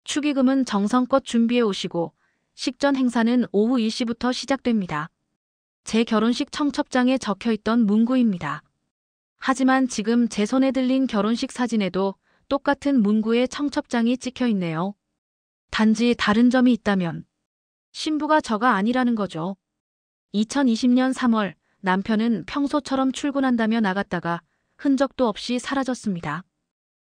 축의금은 정성껏 준비해 오시고 식전 행사는 오후 일시부터 시작됩니다. 제 결혼식 청첩장에 적혀있던 문구입니다. 하지만 지금 제 손에 들린 결혼식 사진에도 똑같은 문구의 청첩장이 찍혀 있네요. 단지 다른 점이 있다면 신부가 저가 아니라는 거죠. 2020년 3월 남편은 평소처럼 출근한다며 나갔다가 흔적도 없이 사라졌습니다.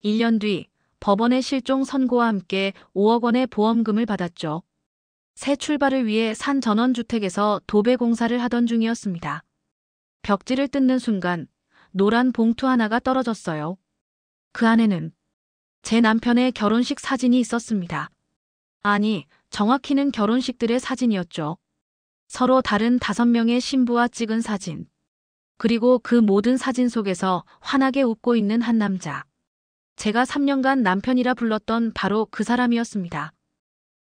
1년 뒤 법원의 실종 선고와 함께 5억 원의 보험금을 받았죠. 새 출발을 위해 산 전원주택에서 도배 공사를 하던 중이었습니다. 벽지를 뜯는 순간 노란 봉투 하나가 떨어졌어요. 그 안에는 제 남편의 결혼식 사진이 있었습니다. 아니, 정확히는 결혼식들의 사진이었죠. 서로 다른 5명의 신부와 찍은 사진. 그리고 그 모든 사진 속에서 환하게 웃고 있는 한 남자. 제가 3년간 남편이라 불렀던 바로 그 사람이었습니다.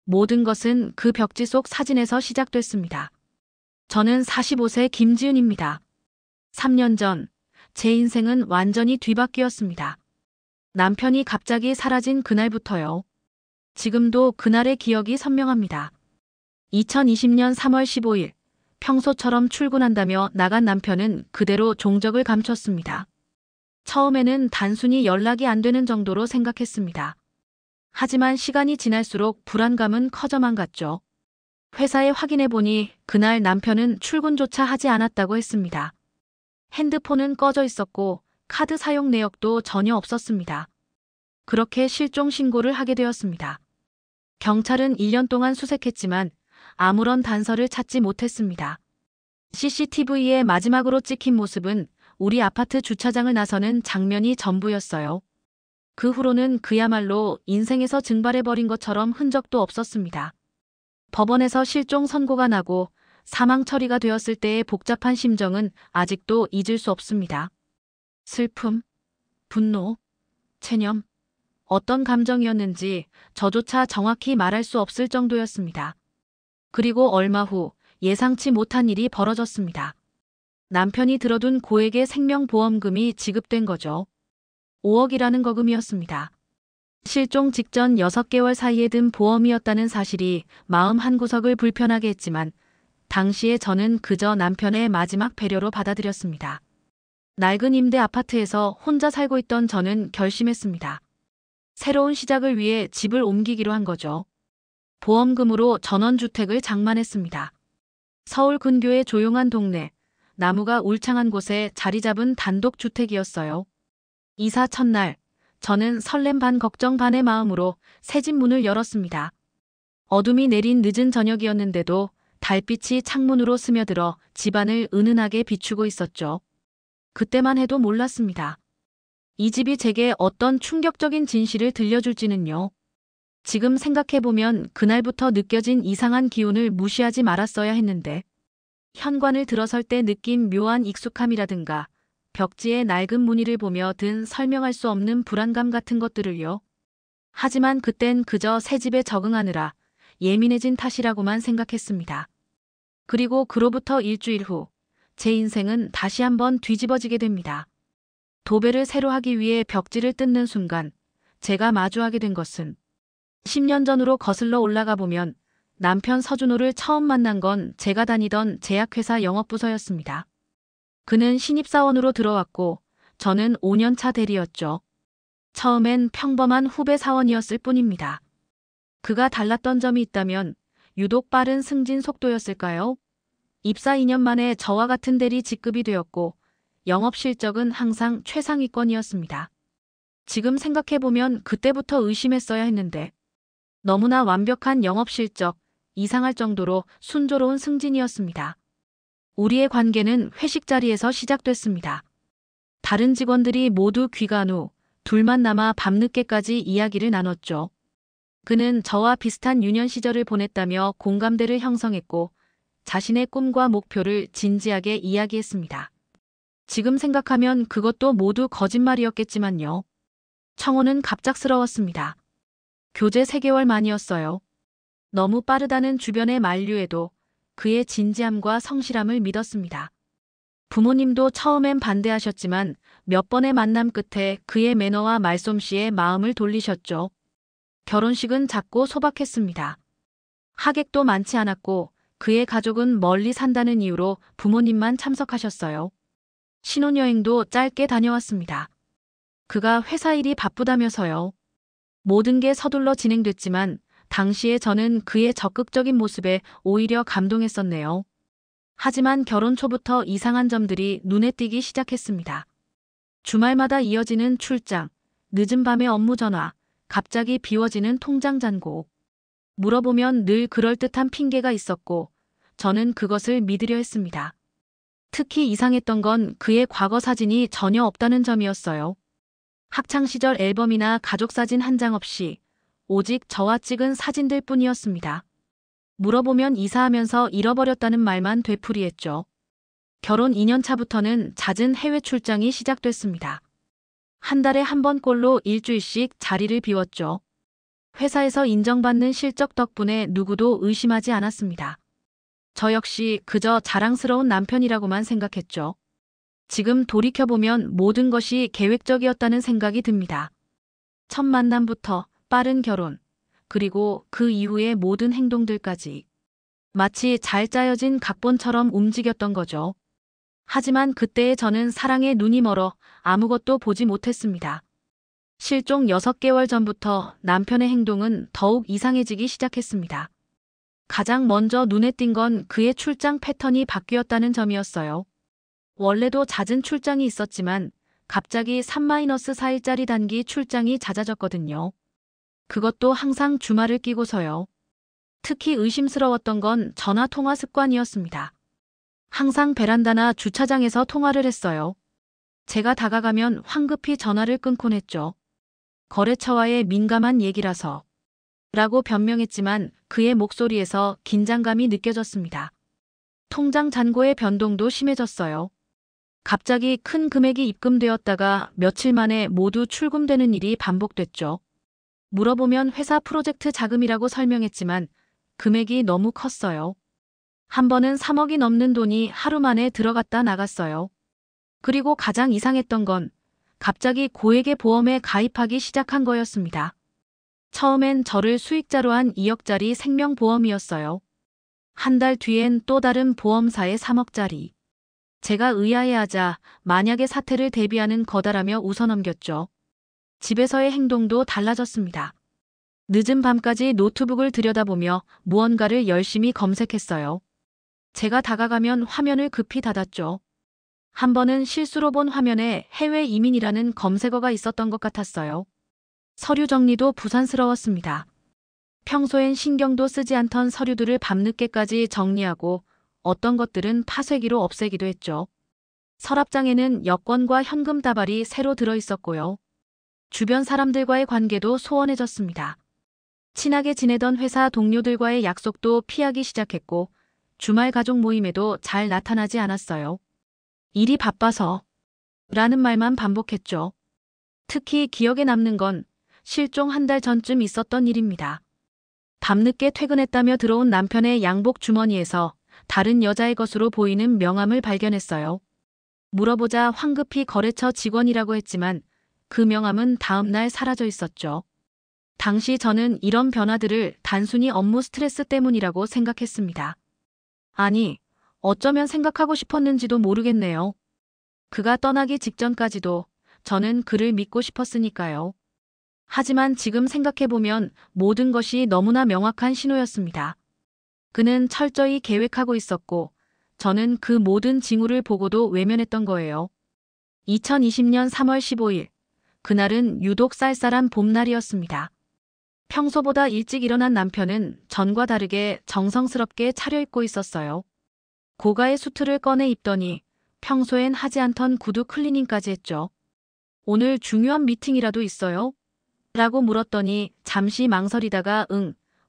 모든 것은 그 벽지 속 사진에서 시작됐습니다. 저는 45세 김지은입니다. 3년 전, 제 인생은 완전히 뒤바뀌었습니다. 남편이 갑자기 사라진 그날부터요. 지금도 그날의 기억이 선명합니다. 2020년 3월 15일, 평소처럼 출근한다며 나간 남편은 그대로 종적을 감췄습니다. 처음에는 단순히 연락이 안 되는 정도로 생각했습니다. 하지만 시간이 지날수록 불안감은 커져만 갔죠. 회사에 확인해보니 그날 남편은 출근조차 하지 않았다고 했습니다. 핸드폰은 꺼져 있었고 카드 사용 내역도 전혀 없었습니다. 그렇게 실종 신고를 하게 되었습니다. 경찰은 1년 동안 수색했지만 아무런 단서를 찾지 못했습니다. CCTV에 마지막으로 찍힌 모습은 우리 아파트 주차장을 나서는 장면이 전부였어요. 그 후로는 그야말로 인생에서 증발해버린 것처럼 흔적도 없었습니다. 법원에서 실종 선고가 나고 사망 처리가 되었을 때의 복잡한 심정은 아직도 잊을 수 없습니다. 슬픔, 분노, 체념, 어떤 감정이었는지 저조차 정확히 말할 수 없을 정도였습니다. 그리고 얼마 후 예상치 못한 일이 벌어졌습니다. 남편이 들어둔 고액의 생명보험금이 지급된 거죠. 5억이라는 거금이었습니다. 실종 직전 6개월 사이에 든 보험이었다는 사실이 마음 한구석을 불편하게 했지만 당시에 저는 그저 남편의 마지막 배려로 받아들였습니다. 낡은 임대 아파트에서 혼자 살고 있던 저는 결심했습니다. 새로운 시작을 위해 집을 옮기기로 한 거죠. 보험금으로 전원주택을 장만했습니다. 서울 근교의 조용한 동네, 나무가 울창한 곳에 자리 잡은 단독주택이었어요. 이사 첫날, 저는 설렘 반 걱정 반의 마음으로 새집 문을 열었습니다. 어둠이 내린 늦은 저녁이었는데도 달빛이 창문으로 스며들어 집안을 은은하게 비추고 있었죠. 그때만 해도 몰랐습니다. 이 집이 제게 어떤 충격적인 진실을 들려줄지는요. 지금 생각해보면 그날부터 느껴진 이상한 기운을 무시하지 말았어야 했는데 현관을 들어설 때 느낀 묘한 익숙함이라든가 벽지의 낡은 무늬를 보며 든 설명할 수 없는 불안감 같은 것들을요. 하지만 그땐 그저 새 집에 적응하느라 예민해진 탓이라고만 생각했습니다. 그리고 그로부터 일주일 후 제 인생은 다시 한번 뒤집어지게 됩니다. 도배를 새로 하기 위해 벽지를 뜯는 순간 제가 마주하게 된 것은 10년 전으로 거슬러 올라가 보면 남편 서준호를 처음 만난 건 제가 다니던 제약회사 영업부서였습니다. 그는 신입사원으로 들어왔고 저는 5년차 대리였죠. 처음엔 평범한 후배 사원이었을 뿐입니다. 그가 달랐던 점이 있다면 유독 빠른 승진 속도였을까요? 입사 2년 만에 저와 같은 대리 직급이 되었고 영업 실적은 항상 최상위권이었습니다. 지금 생각해보면 그때부터 의심했어야 했는데 너무나 완벽한 영업 실적, 이상할 정도로 순조로운 승진이었습니다. 우리의 관계는 회식 자리에서 시작됐습니다. 다른 직원들이 모두 귀간 후 둘만 남아 밤늦게까지 이야기를 나눴죠. 그는 저와 비슷한 유년 시절을 보냈다며 공감대를 형성했고 자신의 꿈과 목표를 진지하게 이야기했습니다. 지금 생각하면 그것도 모두 거짓말이었겠지만요. 청혼은 갑작스러웠습니다. 교제 3개월 만이었어요. 너무 빠르다는 주변의 만류에도 그의 진지함과 성실함을 믿었습니다. 부모님도 처음엔 반대하셨지만 몇 번의 만남 끝에 그의 매너와 말솜씨에 마음을 돌리셨죠. 결혼식은 작고 소박했습니다. 하객도 많지 않았고 그의 가족은 멀리 산다는 이유로 부모님만 참석하셨어요. 신혼여행도 짧게 다녀왔습니다. 그가 회사 일이 바쁘다면서요. 모든 게 서둘러 진행됐지만 당시에 저는 그의 적극적인 모습에 오히려 감동했었네요. 하지만 결혼 초부터 이상한 점들이 눈에 띄기 시작했습니다. 주말마다 이어지는 출장, 늦은 밤에 업무 전화, 갑자기 비워지는 통장 잔고. 물어보면 늘 그럴듯한 핑계가 있었고 저는 그것을 믿으려 했습니다. 특히 이상했던 건 그의 과거 사진이 전혀 없다는 점이었어요. 학창시절 앨범이나 가족사진 한 장 없이 오직 저와 찍은 사진들 뿐이었습니다. 물어보면 이사하면서 잃어버렸다는 말만 되풀이했죠. 결혼 2년 차부터는 잦은 해외 출장이 시작됐습니다. 한 달에 한 번꼴로 일주일씩 자리를 비웠죠. 회사에서 인정받는 실적 덕분에 누구도 의심하지 않았습니다. 저 역시 그저 자랑스러운 남편이라고만 생각했죠. 지금 돌이켜보면 모든 것이 계획적이었다는 생각이 듭니다. 첫 만남부터 빠른 결혼, 그리고 그 이후의 모든 행동들까지 마치 잘 짜여진 각본처럼 움직였던 거죠. 하지만 그때의 저는 사랑에 눈이 멀어 아무것도 보지 못했습니다. 실종 6개월 전부터 남편의 행동은 더욱 이상해지기 시작했습니다. 가장 먼저 눈에 띈 건 그의 출장 패턴이 바뀌었다는 점이었어요. 원래도 잦은 출장이 있었지만 갑자기 3-4일짜리 단기 출장이 잦아졌거든요. 그것도 항상 주말을 끼고서요. 특히 의심스러웠던 건 전화 통화 습관이었습니다. 항상 베란다나 주차장에서 통화를 했어요. 제가 다가가면 황급히 전화를 끊곤 했죠. 거래처와의 민감한 얘기라서 라고 변명했지만 그의 목소리에서 긴장감이 느껴졌습니다. 통장 잔고의 변동도 심해졌어요. 갑자기 큰 금액이 입금되었다가 며칠 만에 모두 출금되는 일이 반복됐죠. 물어보면 회사 프로젝트 자금이라고 설명했지만 금액이 너무 컸어요. 한 번은 3억이 넘는 돈이 하루 만에 들어갔다 나갔어요. 그리고 가장 이상했던 건 갑자기 고액의 보험에 가입하기 시작한 거였습니다. 처음엔 저를 수익자로 한 2억짜리 생명보험이었어요. 한 달 뒤엔 또 다른 보험사의 3억짜리. 제가 의아해하자 만약의 사태를 대비하는 거다라며 웃어넘겼죠. 집에서의 행동도 달라졌습니다. 늦은 밤까지 노트북을 들여다보며 무언가를 열심히 검색했어요. 제가 다가가면 화면을 급히 닫았죠. 한 번은 실수로 본 화면에 해외 이민이라는 검색어가 있었던 것 같았어요. 서류 정리도 부산스러웠습니다. 평소엔 신경도 쓰지 않던 서류들을 밤늦게까지 정리하고 어떤 것들은 파쇄기로 없애기도 했죠. 서랍장에는 여권과 현금 다발이 새로 들어있었고요. 주변 사람들과의 관계도 소원해졌습니다. 친하게 지내던 회사 동료들과의 약속도 피하기 시작했고 주말 가족 모임에도 잘 나타나지 않았어요. 일이 바빠서 라는 말만 반복했죠. 특히 기억에 남는 건 실종 한 달 전쯤 있었던 일입니다. 밤늦게 퇴근했다며 들어온 남편의 양복 주머니에서 다른 여자의 것으로 보이는 명함을 발견했어요. 물어보자 황급히 거래처 직원이라고 했지만 그 명함은 다음 날 사라져 있었죠. 당시 저는 이런 변화들을 단순히 업무 스트레스 때문이라고 생각했습니다. 아니, 어쩌면 생각하고 싶었는지도 모르겠네요. 그가 떠나기 직전까지도 저는 그를 믿고 싶었으니까요. 하지만 지금 생각해보면 모든 것이 너무나 명확한 신호였습니다. 그는 철저히 계획하고 있었고 저는 그 모든 징후를 보고도 외면했던 거예요. 2020년 3월 15일, 그날은 유독 쌀쌀한 봄날이었습니다. 평소보다 일찍 일어난 남편은 전과 다르게 정성스럽게 차려입고 있었어요. 고가의 수트를 꺼내 입더니 평소엔 하지 않던 구두 클리닝까지 했죠. 오늘 중요한 미팅이라도 있어요? 라고 물었더니 잠시 망설이다가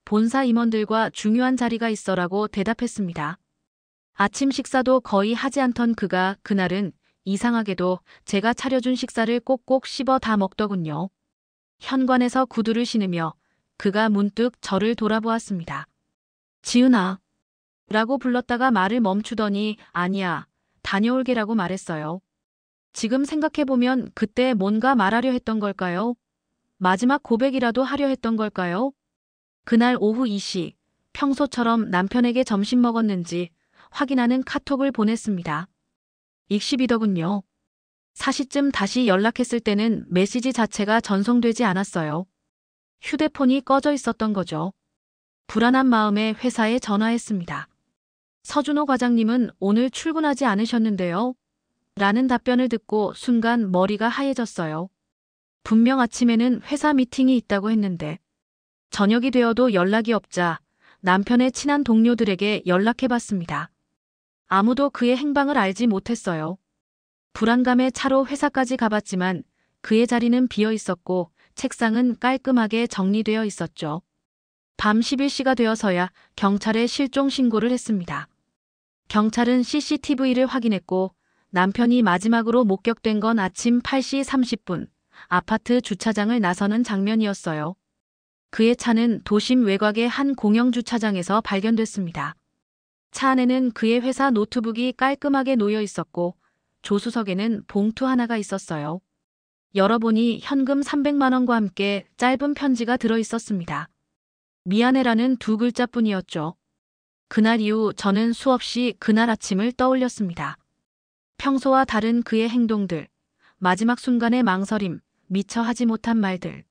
본사 임원들과 중요한 자리가 있어라고 대답했습니다. 아침 식사도 거의 하지 않던 그가 그날은 이상하게도 제가 차려준 식사를 꼭꼭 씹어 다 먹더군요. 현관에서 구두를 신으며 그가 문득 저를 돌아보았습니다. 지은아 라고 불렀다가 말을 멈추더니 아니야, 다녀올게라고 말했어요. 지금 생각해보면 그때 뭔가 말하려 했던 걸까요? 마지막 고백이라도 하려 했던 걸까요? 그날 오후 2시, 평소처럼 남편에게 점심 먹었는지 확인하는 카톡을 보냈습니다. 익십이더군요. 4시쯤 다시 연락했을 때는 메시지 자체가 전송되지 않았어요. 휴대폰이 꺼져 있었던 거죠. 불안한 마음에 회사에 전화했습니다. 서준호 과장님은 오늘 출근하지 않으셨는데요. 라는 답변을 듣고 순간 머리가 하얘졌어요. 분명 아침에는 회사 미팅이 있다고 했는데 저녁이 되어도 연락이 없자 남편의 친한 동료들에게 연락해봤습니다. 아무도 그의 행방을 알지 못했어요. 불안감에 차로 회사까지 가봤지만 그의 자리는 비어 있었고 책상은 깔끔하게 정리되어 있었죠. 밤 11시가 되어서야 경찰에 실종 신고를 했습니다. 경찰은 CCTV를 확인했고 남편이 마지막으로 목격된 건 아침 8시 30분 아파트 주차장을 나서는 장면이었어요. 그의 차는 도심 외곽의 한 공영 주차장에서 발견됐습니다. 차 안에는 그의 회사 노트북이 깔끔하게 놓여 있었고 조수석에는 봉투 하나가 있었어요. 열어보니 현금 300만 원과 함께 짧은 편지가 들어 있었습니다. 미안해라는 두 글자뿐이었죠. 그날 이후 저는 수없이 그날 아침을 떠올렸습니다. 평소와 다른 그의 행동들, 마지막 순간의 망설임, 미처 하지 못한 말들.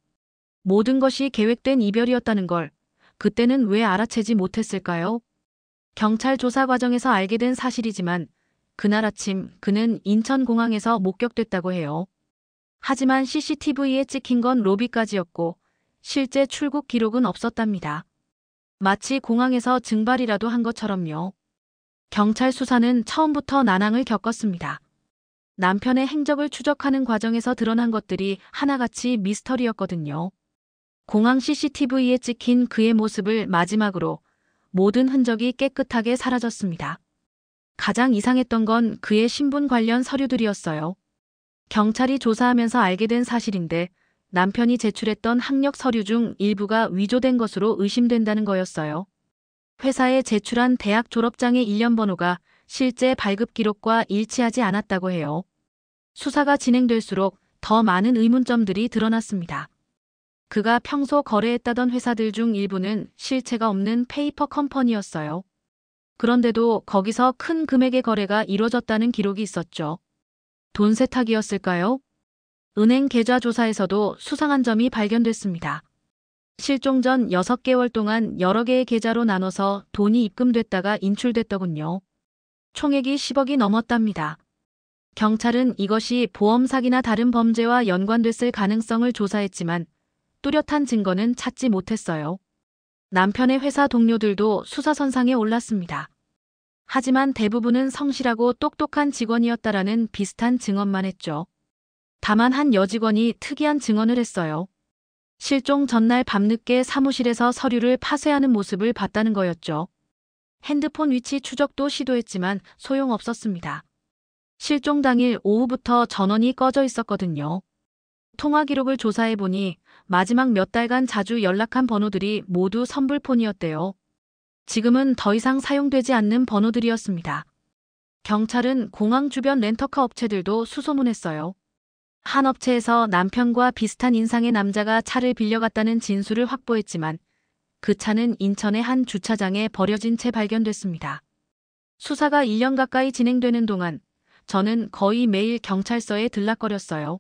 모든 것이 계획된 이별이었다는 걸 그때는 왜 알아채지 못했을까요? 경찰 조사 과정에서 알게 된 사실이지만 그날 아침 그는 인천공항에서 목격됐다고 해요. 하지만 CCTV에 찍힌 건 로비까지였고 실제 출국 기록은 없었답니다. 마치 공항에서 증발이라도 한 것처럼요. 경찰 수사는 처음부터 난항을 겪었습니다. 남편의 행적을 추적하는 과정에서 드러난 것들이 하나같이 미스터리였거든요. 공항 CCTV에 찍힌 그의 모습을 마지막으로 모든 흔적이 깨끗하게 사라졌습니다. 가장 이상했던 건 그의 신분 관련 서류들이었어요. 경찰이 조사하면서 알게 된 사실인데 남편이 제출했던 학력 서류 중 일부가 위조된 것으로 의심된다는 거였어요. 회사에 제출한 대학 졸업장의 일련 번호가 실제 발급 기록과 일치하지 않았다고 해요. 수사가 진행될수록 더 많은 의문점들이 드러났습니다. 그가 평소 거래했다던 회사들 중 일부는 실체가 없는 페이퍼 컴퍼니였어요. 그런데도 거기서 큰 금액의 거래가 이루어졌다는 기록이 있었죠. 돈 세탁이었을까요? 은행 계좌 조사에서도 수상한 점이 발견됐습니다. 실종 전 6개월 동안 여러 개의 계좌로 나눠서 돈이 입금됐다가 인출됐더군요. 총액이 10억이 넘었답니다. 경찰은 이것이 보험 사기나 다른 범죄와 연관됐을 가능성을 조사했지만 뚜렷한 증거는 찾지 못했어요. 남편의 회사 동료들도 수사선상에 올랐습니다. 하지만 대부분은 성실하고 똑똑한 직원이었다라는 비슷한 증언만 했죠. 다만 한 여직원이 특이한 증언을 했어요. 실종 전날 밤늦게 사무실에서 서류를 파쇄하는 모습을 봤다는 거였죠. 핸드폰 위치 추적도 시도했지만 소용없었습니다. 실종 당일 오후부터 전원이 꺼져 있었거든요. 통화 기록을 조사해보니 마지막 몇 달간 자주 연락한 번호들이 모두 선불폰이었대요. 지금은 더 이상 사용되지 않는 번호들이었습니다. 경찰은 공항 주변 렌터카 업체들도 수소문했어요. 한 업체에서 남편과 비슷한 인상의 남자가 차를 빌려갔다는 진술을 확보했지만 그 차는 인천의 한 주차장에 버려진 채 발견됐습니다. 수사가 1년 가까이 진행되는 동안 저는 거의 매일 경찰서에 들락거렸어요.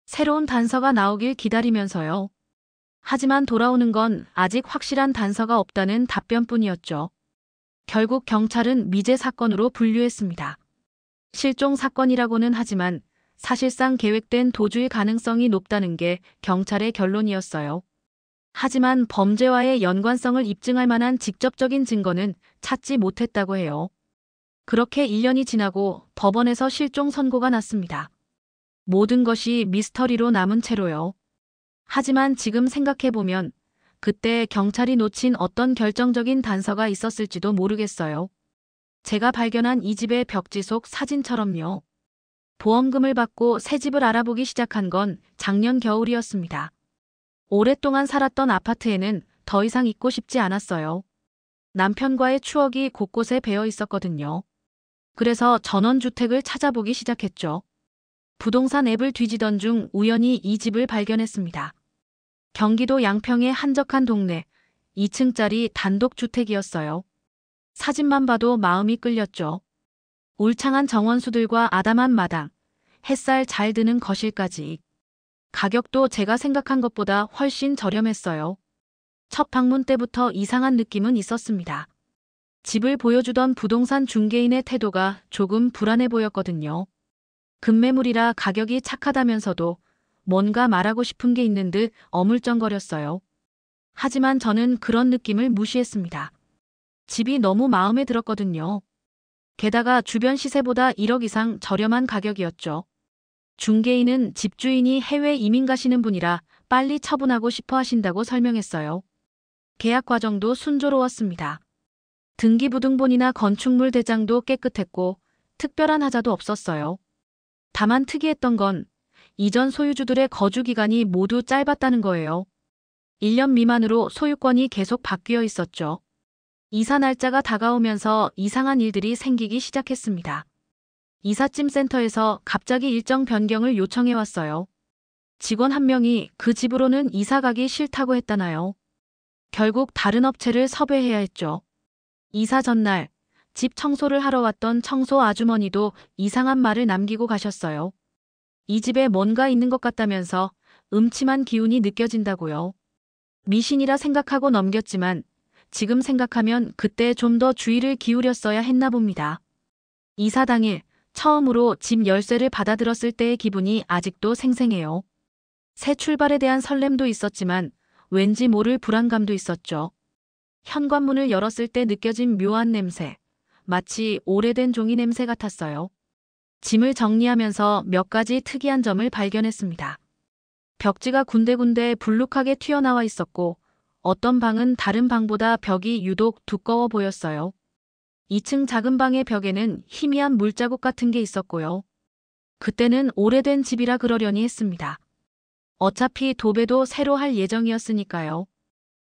새로운 단서가 나오길 기다리면서요. 하지만 돌아오는 건 아직 확실한 단서가 없다는 답변뿐이었죠. 결국 경찰은 미제 사건으로 분류했습니다. 실종 사건이라고는 하지만 사실상 계획된 도주의 가능성이 높다는 게 경찰의 결론이었어요. 하지만 범죄와의 연관성을 입증할 만한 직접적인 증거는 찾지 못했다고 해요. 그렇게 1년이 지나고 법원에서 실종 선고가 났습니다. 모든 것이 미스터리로 남은 채로요. 하지만 지금 생각해보면 그때 경찰이 놓친 어떤 결정적인 단서가 있었을지도 모르겠어요. 제가 발견한 이 집의 벽지 속 사진처럼요. 보험금을 받고 새 집을 알아보기 시작한 건 작년 겨울이었습니다. 오랫동안 살았던 아파트에는 더 이상 있고 싶지 않았어요. 남편과의 추억이 곳곳에 배어 있었거든요. 그래서 전원주택을 찾아보기 시작했죠. 부동산 앱을 뒤지던 중 우연히 이 집을 발견했습니다. 경기도 양평의 한적한 동네, 2층짜리 단독주택이었어요. 사진만 봐도 마음이 끌렸죠. 울창한 정원수들과 아담한 마당, 햇살 잘 드는 거실까지. 가격도 제가 생각한 것보다 훨씬 저렴했어요. 첫 방문 때부터 이상한 느낌은 있었습니다. 집을 보여주던 부동산 중개인의 태도가 조금 불안해 보였거든요. 급매물이라 가격이 착하다면서도 뭔가 말하고 싶은 게 있는 듯 어물쩡거렸어요. 하지만 저는 그런 느낌을 무시했습니다. 집이 너무 마음에 들었거든요. 게다가 주변 시세보다 1억 이상 저렴한 가격이었죠. 중개인은 집주인이 해외 이민 가시는 분이라 빨리 처분하고 싶어 하신다고 설명했어요. 계약 과정도 순조로웠습니다. 등기부등본이나 건축물 대장도 깨끗했고 특별한 하자도 없었어요. 다만 특이했던 건 이전 소유주들의 거주 기간이 모두 짧았다는 거예요. 1년 미만으로 소유권이 계속 바뀌어 있었죠. 이사 날짜가 다가오면서 이상한 일들이 생기기 시작했습니다. 이삿짐 센터에서 갑자기 일정 변경을 요청해 왔어요. 직원 한 명이 그 집으로는 이사 가기 싫다고 했다나요. 결국 다른 업체를 섭외해야 했죠. 이사 전날 집 청소를 하러 왔던 청소 아주머니도 이상한 말을 남기고 가셨어요. 이 집에 뭔가 있는 것 같다면서 음침한 기운이 느껴진다고요. 미신이라 생각하고 넘겼지만 지금 생각하면 그때 좀 더 주의를 기울였어야 했나 봅니다. 이사 당일 처음으로 집 열쇠를 받아들었을 때의 기분이 아직도 생생해요. 새 출발에 대한 설렘도 있었지만 왠지 모를 불안감도 있었죠. 현관문을 열었을 때 느껴진 묘한 냄새, 마치 오래된 종이 냄새 같았어요. 짐을 정리하면서 몇 가지 특이한 점을 발견했습니다. 벽지가 군데군데 불룩하게 튀어나와 있었고 어떤 방은 다른 방보다 벽이 유독 두꺼워 보였어요. 2층 작은 방의 벽에는 희미한 물자국 같은 게 있었고요. 그때는 오래된 집이라 그러려니 했습니다. 어차피 도배도 새로 할 예정이었으니까요.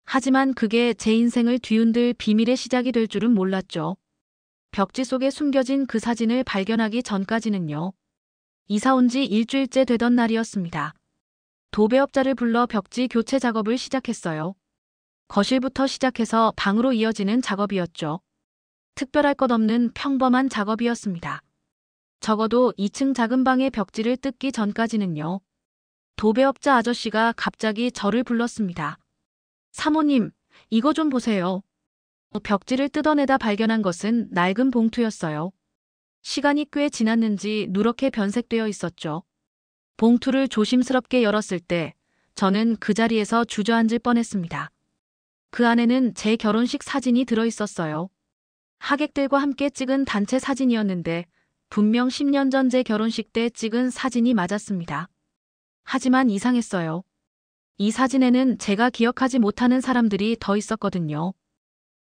하지만 그게 제 인생을 뒤흔들 비밀의 시작이 될 줄은 몰랐죠. 벽지 속에 숨겨진 그 사진을 발견하기 전까지는요. 이사 온 지 일주일째 되던 날이었습니다. 도배업자를 불러 벽지 교체 작업을 시작했어요. 거실부터 시작해서 방으로 이어지는 작업이었죠. 특별할 것 없는 평범한 작업이었습니다. 적어도 2층 작은 방의 벽지를 뜯기 전까지는요. 도배업자 아저씨가 갑자기 저를 불렀습니다. 사모님, 이거 좀 보세요. 벽지를 뜯어내다 발견한 것은 낡은 봉투였어요. 시간이 꽤 지났는지 누렇게 변색되어 있었죠. 봉투를 조심스럽게 열었을 때 저는 그 자리에서 주저앉을 뻔했습니다. 그 안에는 제 결혼식 사진이 들어있었어요. 하객들과 함께 찍은 단체 사진이었는데 분명 10년 전 제 결혼식 때 찍은 사진이 맞았습니다. 하지만 이상했어요. 이 사진에는 제가 기억하지 못하는 사람들이 더 있었거든요.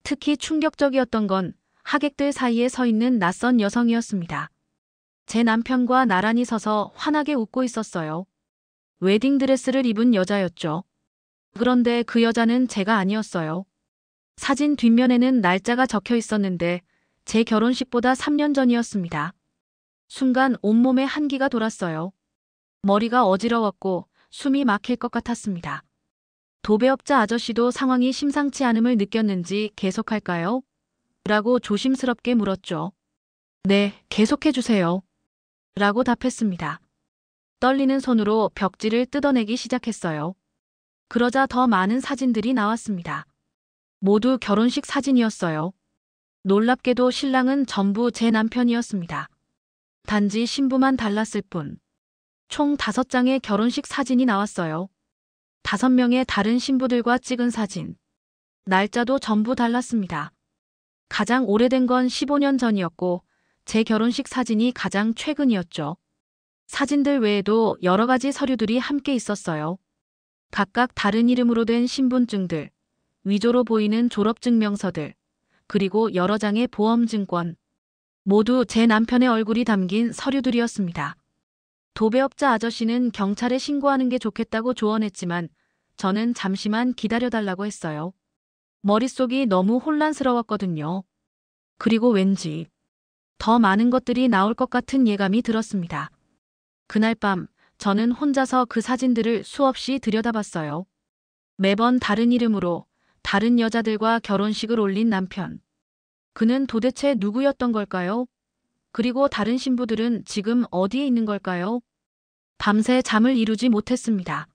특히 충격적이었던 건 하객들 사이에 서 있는 낯선 여성이었습니다. 제 남편과 나란히 서서 환하게 웃고 있었어요. 웨딩드레스를 입은 여자였죠. 그런데 그 여자는 제가 아니었어요. 사진 뒷면에는 날짜가 적혀 있었는데 제 결혼식보다 3년 전이었습니다. 순간 온몸에 한기가 돌았어요. 머리가 어지러웠고 숨이 막힐 것 같았습니다. 도배업자 아저씨도 상황이 심상치 않음을 느꼈는지 계속할까요? 라고 조심스럽게 물었죠. 네, 계속해주세요. 라고 답했습니다. 떨리는 손으로 벽지를 뜯어내기 시작했어요. 그러자 더 많은 사진들이 나왔습니다. 모두 결혼식 사진이었어요. 놀랍게도 신랑은 전부 제 남편이었습니다. 단지 신부만 달랐을 뿐. 총 5장의 결혼식 사진이 나왔어요. 5명의 다른 신부들과 찍은 사진. 날짜도 전부 달랐습니다. 가장 오래된 건 15년 전이었고 제 결혼식 사진이 가장 최근이었죠. 사진들 외에도 여러 가지 서류들이 함께 있었어요. 각각 다른 이름으로 된 신분증들, 위조로 보이는 졸업증명서들, 그리고 여러 장의 보험증권. 모두 제 남편의 얼굴이 담긴 서류들이었습니다. 도배업자 아저씨는 경찰에 신고하는 게 좋겠다고 조언했지만 저는 잠시만 기다려달라고 했어요. 머릿속이 너무 혼란스러웠거든요. 그리고 왠지 더 많은 것들이 나올 것 같은 예감이 들었습니다. 그날 밤 저는 혼자서 그 사진들을 수없이 들여다봤어요. 매번 다른 이름으로 다른 여자들과 결혼식을 올린 남편. 그는 도대체 누구였던 걸까요? 그리고 다른 신부들은 지금 어디에 있는 걸까요? 밤새 잠을 이루지 못했습니다.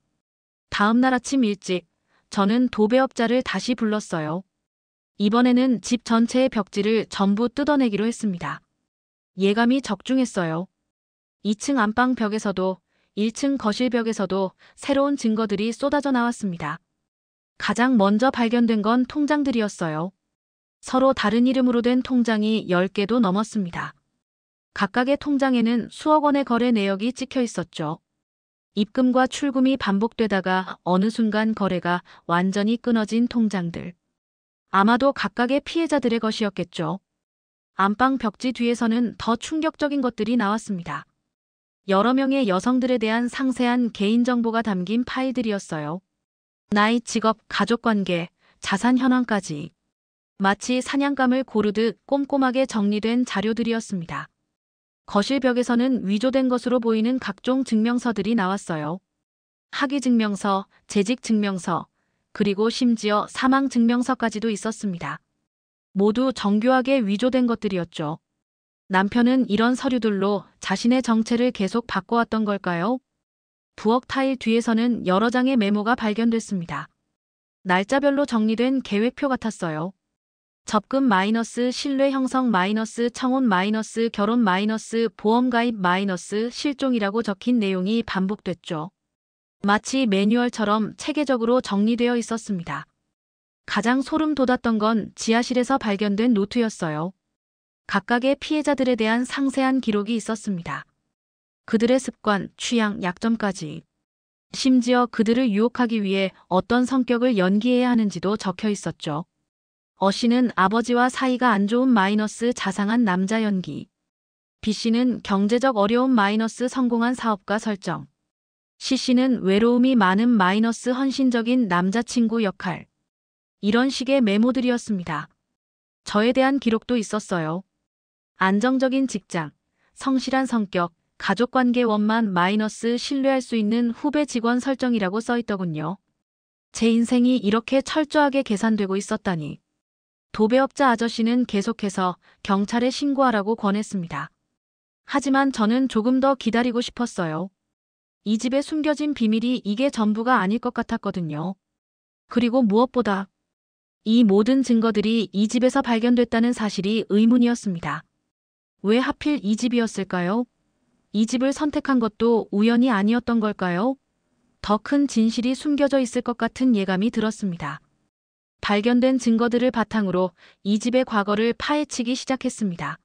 다음 날 아침 일찍 저는 도배업자를 다시 불렀어요. 이번에는 집 전체의 벽지를 전부 뜯어내기로 했습니다. 예감이 적중했어요. 2층 안방 벽에서도 1층 거실 벽에서도 새로운 증거들이 쏟아져 나왔습니다. 가장 먼저 발견된 건 통장들이었어요. 서로 다른 이름으로 된 통장이 10개도 넘었습니다. 각각의 통장에는 수억 원의 거래 내역이 찍혀 있었죠. 입금과 출금이 반복되다가 어느 순간 거래가 완전히 끊어진 통장들. 아마도 각각의 피해자들의 것이었겠죠. 안방 벽지 뒤에서는 더 충격적인 것들이 나왔습니다. 여러 명의 여성들에 대한 상세한 개인정보가 담긴 파일들이었어요. 나이, 직업, 가족관계, 자산 현황까지. 마치 사냥감을 고르듯 꼼꼼하게 정리된 자료들이었습니다. 거실 벽에서는 위조된 것으로 보이는 각종 증명서들이 나왔어요. 학위증명서, 재직증명서, 그리고 심지어 사망증명서까지도 있었습니다. 모두 정교하게 위조된 것들이었죠. 남편은 이런 서류들로 자신의 정체를 계속 바꿔왔던 걸까요? 부엌 타일 뒤에서는 여러 장의 메모가 발견됐습니다. 날짜별로 정리된 계획표 같았어요. 접근 마이너스, 신뢰 형성 마이너스, 청혼 마이너스, 결혼 마이너스, 보험 가입 마이너스, 실종이라고 적힌 내용이 반복됐죠. 마치 매뉴얼처럼 체계적으로 정리되어 있었습니다. 가장 소름 돋았던 건 지하실에서 발견된 노트였어요. 각각의 피해자들에 대한 상세한 기록이 있었습니다. 그들의 습관, 취향, 약점까지. 심지어 그들을 유혹하기 위해 어떤 성격을 연기해야 하는지도 적혀 있었죠. 어 씨는 아버지와 사이가 안 좋은 마이너스 자상한 남자 연기. B 씨는 경제적 어려움 마이너스 성공한 사업가 설정. C 씨는 외로움이 많은 마이너스 헌신적인 남자친구 역할. 이런 식의 메모들이었습니다. 저에 대한 기록도 있었어요. 안정적인 직장, 성실한 성격, 가족관계 원만 마이너스 신뢰할 수 있는 후배 직원 설정이라고 써있더군요. 제 인생이 이렇게 철저하게 계산되고 있었다니. 도배업자 아저씨는 계속해서 경찰에 신고하라고 권했습니다. 하지만 저는 조금 더 기다리고 싶었어요. 이 집에 숨겨진 비밀이 이게 전부가 아닐 것 같았거든요. 그리고 무엇보다 이 모든 증거들이 이 집에서 발견됐다는 사실이 의문이었습니다. 왜 하필 이 집이었을까요? 이 집을 선택한 것도 우연이 아니었던 걸까요? 더 큰 진실이 숨겨져 있을 것 같은 예감이 들었습니다. 발견된 증거들을 바탕으로 이 집의 과거를 파헤치기 시작했습니다.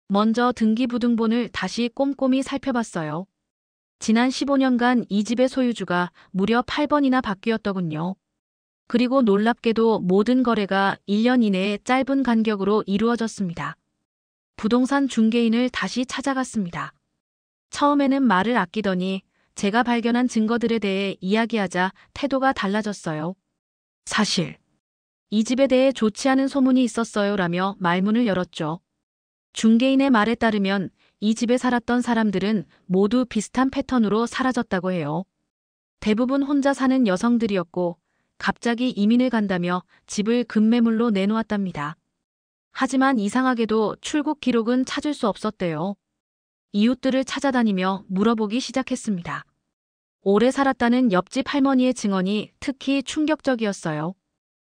먼저 등기부등본을 다시 꼼꼼히 살펴봤어요. 지난 15년간 이 집의 소유주가 무려 8번이나 바뀌었더군요. 그리고 놀랍게도 모든 거래가 1년 이내에 짧은 간격으로 이루어졌습니다. 부동산 중개인을 다시 찾아갔습니다. 처음에는 말을 아끼더니 제가 발견한 증거들에 대해 이야기하자 태도가 달라졌어요. 사실 이 집에 대해 좋지 않은 소문이 있었어요 라며 말문을 열었죠. 중개인의 말에 따르면 이 집에 살았던 사람들은 모두 비슷한 패턴으로 사라졌다고 해요. 대부분 혼자 사는 여성들이었고 갑자기 이민을 간다며 집을 급매물로 내놓았답니다. 하지만 이상하게도 출국 기록은 찾을 수 없었대요. 이웃들을 찾아다니며 물어보기 시작했습니다. 오래 살았다는 옆집 할머니의 증언이 특히 충격적이었어요.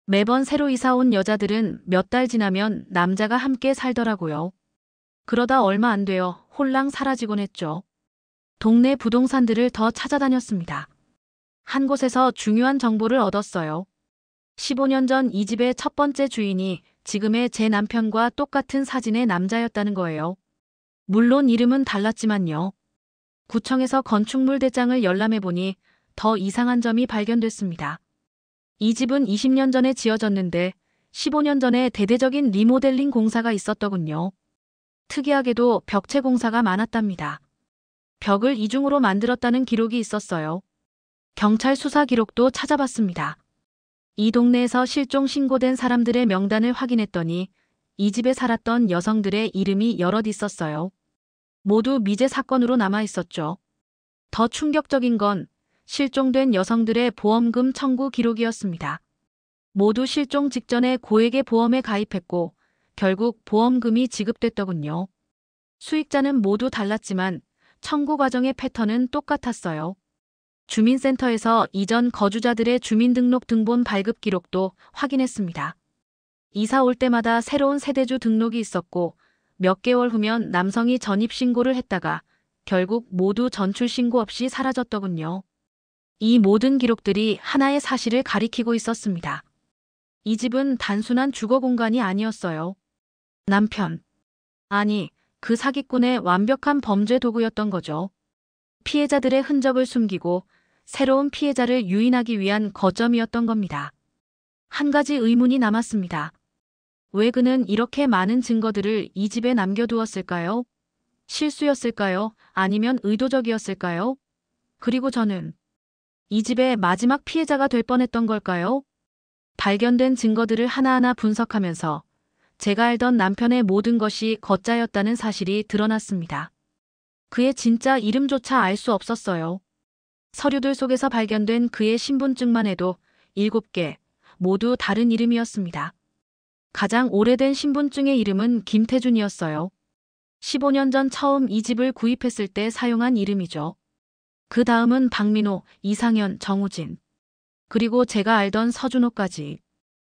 매번 새로 이사 온 여자들은 몇 달 지나면 남자가 함께 살더라고요. 그러다 얼마 안 되어 홀랑 사라지곤 했죠. 동네 부동산들을 더 찾아다녔습니다. 한 곳에서 중요한 정보를 얻었어요. 15년 전 이 집의 첫 번째 주인이 지금의 제 남편과 똑같은 사진의 남자였다는 거예요. 물론 이름은 달랐지만요. 구청에서 건축물 대장을 열람해보니 더 이상한 점이 발견됐습니다. 이 집은 20년 전에 지어졌는데 15년 전에 대대적인 리모델링 공사가 있었더군요. 특이하게도 벽체 공사가 많았답니다. 벽을 이중으로 만들었다는 기록이 있었어요. 경찰 수사 기록도 찾아봤습니다. 이 동네에서 실종 신고된 사람들의 명단을 확인했더니 이 집에 살았던 여성들의 이름이 여럿 있었어요. 모두 미제 사건으로 남아 있었죠. 더 충격적인 건 실종된 여성들의 보험금 청구 기록이었습니다. 모두 실종 직전에 고액의 보험에 가입했고 결국 보험금이 지급됐더군요. 수익자는 모두 달랐지만 청구 과정의 패턴은 똑같았어요. 주민센터에서 이전 거주자들의 주민등록 등본 발급 기록도 확인했습니다. 이사 올 때마다 새로운 세대주 등록이 있었고 몇 개월 후면 남성이 전입신고를 했다가 결국 모두 전출신고 없이 사라졌더군요. 이 모든 기록들이 하나의 사실을 가리키고 있었습니다. 이 집은 단순한 주거 공간이 아니었어요. 남편. 아니, 그 사기꾼의 완벽한 범죄 도구였던 거죠. 피해자들의 흔적을 숨기고 새로운 피해자를 유인하기 위한 거점이었던 겁니다. 한 가지 의문이 남았습니다. 왜 그는 이렇게 많은 증거들을 이 집에 남겨두었을까요? 실수였을까요? 아니면 의도적이었을까요? 그리고 저는 이 집의 마지막 피해자가 될 뻔했던 걸까요? 발견된 증거들을 하나하나 분석하면서 제가 알던 남편의 모든 것이 거짜였다는 사실이 드러났습니다. 그의 진짜 이름조차 알 수 없었어요. 서류들 속에서 발견된 그의 신분증만 해도 7개, 모두 다른 이름이었습니다. 가장 오래된 신분증의 이름은 김태준이었어요. 15년 전 처음 이 집을 구입했을 때 사용한 이름이죠. 그 다음은 박민호, 이상현, 정우진. 그리고 제가 알던 서준호까지.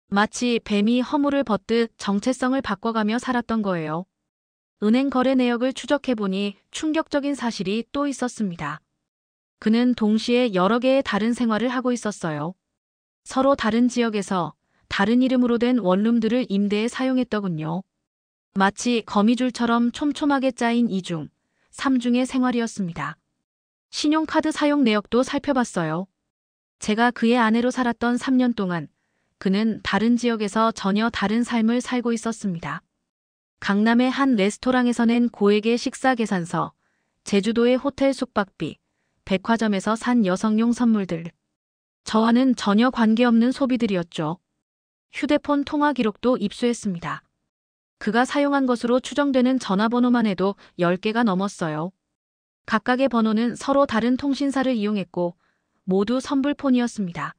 마치 뱀이 허물을 벗듯 정체성을 바꿔가며 살았던 거예요. 은행 거래 내역을 추적해보니 충격적인 사실이 또 있었습니다. 그는 동시에 여러 개의 다른 생활을 하고 있었어요. 서로 다른 지역에서 다른 이름으로 된 원룸들을 임대해 사용했더군요. 마치 거미줄처럼 촘촘하게 짜인 2중, 3중의 생활이었습니다. 신용카드 사용 내역도 살펴봤어요. 제가 그의 아내로 살았던 3년 동안 그는 다른 지역에서 전혀 다른 삶을 살고 있었습니다. 강남의 한 레스토랑에서 낸 고액의 식사 계산서, 제주도의 호텔 숙박비, 백화점에서 산 여성용 선물들. 저와는 전혀 관계없는 소비들이었죠. 휴대폰 통화 기록도 입수했습니다. 그가 사용한 것으로 추정되는 전화번호만 해도 10개가 넘었어요. 각각의 번호는 서로 다른 통신사를 이용했고 모두 선불폰이었습니다.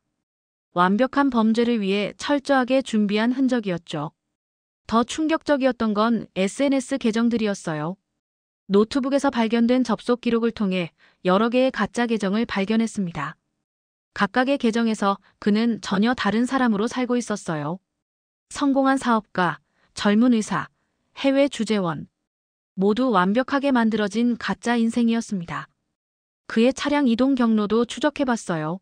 완벽한 범죄를 위해 철저하게 준비한 흔적이었죠. 더 충격적이었던 건 SNS 계정들이었어요. 노트북에서 발견된 접속 기록을 통해 여러 개의 가짜 계정을 발견했습니다. 각각의 계정에서 그는 전혀 다른 사람으로 살고 있었어요. 성공한 사업가, 젊은 의사, 해외 주재원. 모두 완벽하게 만들어진 가짜 인생이었습니다. 그의 차량 이동 경로도 추적해봤어요.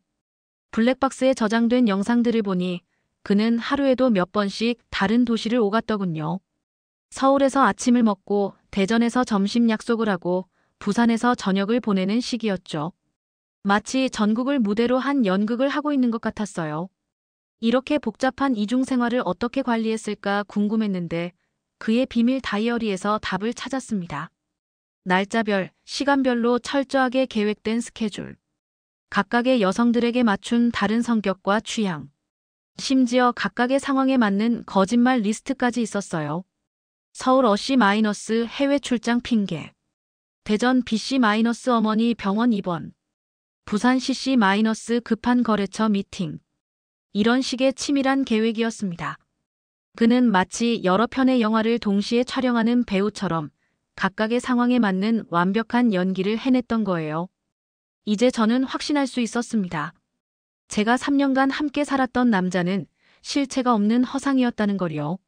블랙박스에 저장된 영상들을 보니 그는 하루에도 몇 번씩 다른 도시를 오갔더군요. 서울에서 아침을 먹고 대전에서 점심 약속을 하고 부산에서 저녁을 보내는 시기였죠. 마치 전국을 무대로 한 연극을 하고 있는 것 같았어요. 이렇게 복잡한 이중 생활을 어떻게 관리했을까 궁금했는데 그의 비밀 다이어리에서 답을 찾았습니다. 날짜별, 시간별로 철저하게 계획된 스케줄. 각각의 여성들에게 맞춘 다른 성격과 취향. 심지어 각각의 상황에 맞는 거짓말 리스트까지 있었어요. 서울 어씨 마이너스 해외 출장 핑계. 대전 B씨 마이너스 어머니 병원 입원. 부산 CC 마이너스 급한 거래처 미팅. 이런 식의 치밀한 계획이었습니다. 그는 마치 여러 편의 영화를 동시에 촬영하는 배우처럼 각각의 상황에 맞는 완벽한 연기를 해냈던 거예요. 이제 저는 확신할 수 있었습니다. 제가 3년간 함께 살았던 남자는 실체가 없는 허상이었다는 걸요.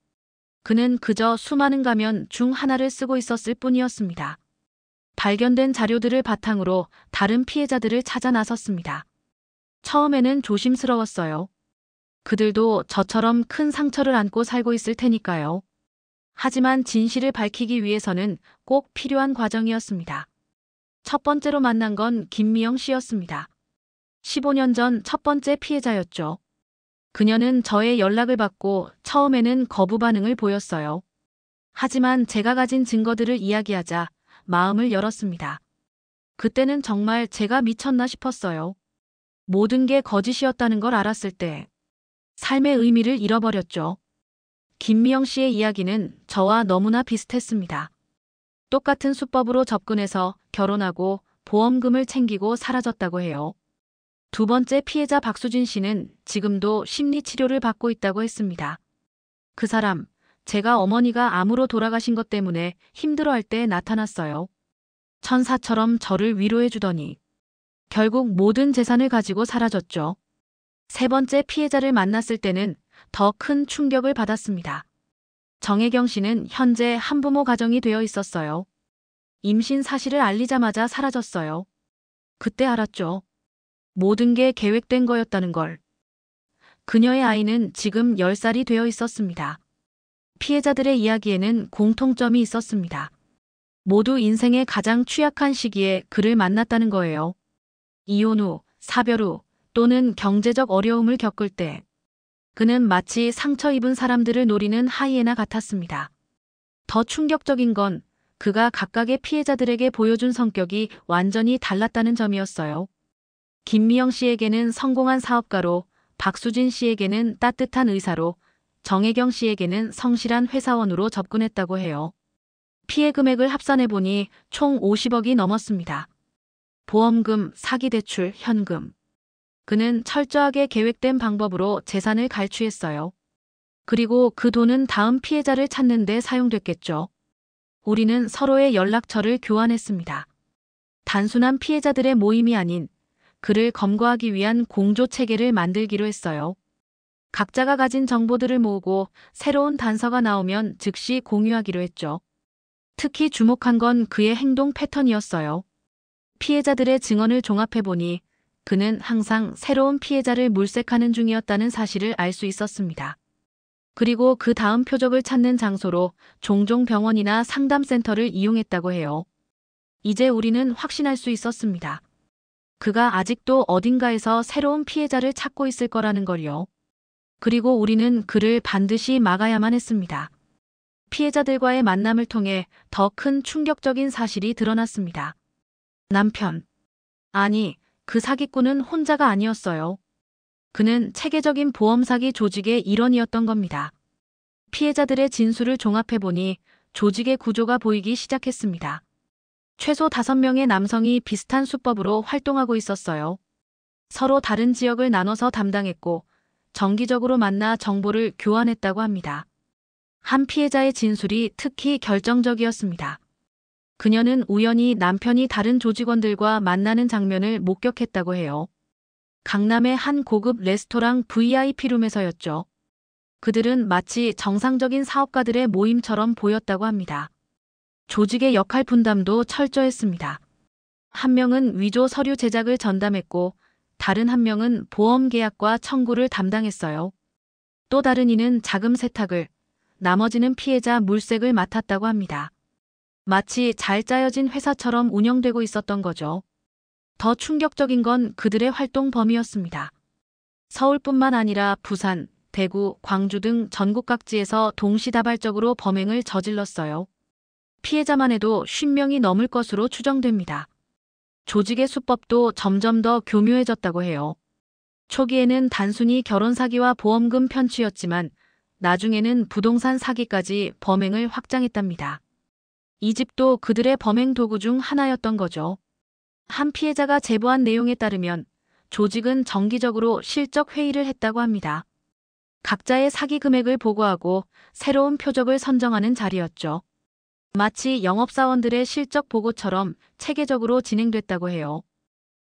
그는 그저 수많은 가면 중 하나를 쓰고 있었을 뿐이었습니다. 발견된 자료들을 바탕으로 다른 피해자들을 찾아 나섰습니다. 처음에는 조심스러웠어요. 그들도 저처럼 큰 상처를 안고 살고 있을 테니까요. 하지만 진실을 밝히기 위해서는 꼭 필요한 과정이었습니다. 첫 번째로 만난 건 김미영 씨였습니다. 15년 전 첫 번째 피해자였죠. 그녀는 저의 연락을 받고 처음에는 거부 반응을 보였어요. 하지만 제가 가진 증거들을 이야기하자 마음을 열었습니다. 그때는 정말 제가 미쳤나 싶었어요. 모든 게 거짓이었다는 걸 알았을 때 삶의 의미를 잃어버렸죠. 김미영 씨의 이야기는 저와 너무나 비슷했습니다. 똑같은 수법으로 접근해서 결혼하고 보험금을 챙기고 사라졌다고 해요. 두 번째 피해자 박수진 씨는 지금도 심리치료를 받고 있다고 했습니다. 그 사람, 제가 어머니가 암으로 돌아가신 것 때문에 힘들어할 때 나타났어요. 천사처럼 저를 위로해 주더니 결국 모든 재산을 가지고 사라졌죠. 세 번째 피해자를 만났을 때는 더 큰 충격을 받았습니다. 정혜경 씨는 현재 한부모 가정이 되어 있었어요. 임신 사실을 알리자마자 사라졌어요. 그때 알았죠. 모든 게 계획된 거였다는 걸. 그녀의 아이는 지금 10살이 되어 있었습니다. 피해자들의 이야기에는 공통점이 있었습니다. 모두 인생의 가장 취약한 시기에 그를 만났다는 거예요. 이혼 후, 사별 후, 또는 경제적 어려움을 겪을 때 그는 마치 상처 입은 사람들을 노리는 하이에나 같았습니다. 더 충격적인 건 그가 각각의 피해자들에게 보여준 성격이 완전히 달랐다는 점이었어요. 김미영 씨에게는 성공한 사업가로, 박수진 씨에게는 따뜻한 의사로, 정혜경 씨에게는 성실한 회사원으로 접근했다고 해요. 피해 금액을 합산해보니 총 50억이 넘었습니다. 보험금, 사기대출, 현금. 그는 철저하게 계획된 방법으로 재산을 갈취했어요. 그리고 그 돈은 다음 피해자를 찾는 데 사용됐겠죠. 우리는 서로의 연락처를 교환했습니다. 단순한 피해자들의 모임이 아닌 그를 검거하기 위한 공조체계를 만들기로 했어요. 각자가 가진 정보들을 모으고 새로운 단서가 나오면 즉시 공유하기로 했죠. 특히 주목한 건 그의 행동 패턴이었어요. 피해자들의 증언을 종합해보니 그는 항상 새로운 피해자를 물색하는 중이었다는 사실을 알 수 있었습니다. 그리고 그 다음 표적을 찾는 장소로 종종 병원이나 상담센터를 이용했다고 해요. 이제 우리는 확신할 수 있었습니다. 그가 아직도 어딘가에서 새로운 피해자를 찾고 있을 거라는 걸요. 그리고 우리는 그를 반드시 막아야만 했습니다. 피해자들과의 만남을 통해 더 큰 충격적인 사실이 드러났습니다. 남편. 아니, 그 사기꾼은 혼자가 아니었어요. 그는 체계적인 보험 사기 조직의 일원이었던 겁니다. 피해자들의 진술을 종합해보니 조직의 구조가 보이기 시작했습니다. 최소 5명의 남성이 비슷한 수법으로 활동하고 있었어요. 서로 다른 지역을 나눠서 담당했고 정기적으로 만나 정보를 교환했다고 합니다. 한 피해자의 진술이 특히 결정적이었습니다. 그녀는 우연히 남편이 다른 조직원들과 만나는 장면을 목격했다고 해요. 강남의 한 고급 레스토랑 VIP룸에서였죠. 그들은 마치 정상적인 사업가들의 모임처럼 보였다고 합니다. 조직의 역할 분담도 철저했습니다. 한 명은 위조 서류 제작을 전담했고 다른 한 명은 보험 계약과 청구를 담당했어요. 또 다른 이는 자금 세탁을, 나머지는 피해자 물색을 맡았다고 합니다. 마치 잘 짜여진 회사처럼 운영되고 있었던 거죠. 더 충격적인 건 그들의 활동 범위였습니다. 서울뿐만 아니라 부산, 대구, 광주 등 전국 각지에서 동시다발적으로 범행을 저질렀어요. 피해자만 해도 50명이 넘을 것으로 추정됩니다. 조직의 수법도 점점 더 교묘해졌다고 해요. 초기에는 단순히 결혼 사기와 보험금 편취였지만 나중에는 부동산 사기까지 범행을 확장했답니다. 이 집도 그들의 범행 도구 중 하나였던 거죠. 한 피해자가 제보한 내용에 따르면 조직은 정기적으로 실적 회의를 했다고 합니다. 각자의 사기 금액을 보고하고 새로운 표적을 선정하는 자리였죠. 마치 영업사원들의 실적 보고처럼 체계적으로 진행됐다고 해요.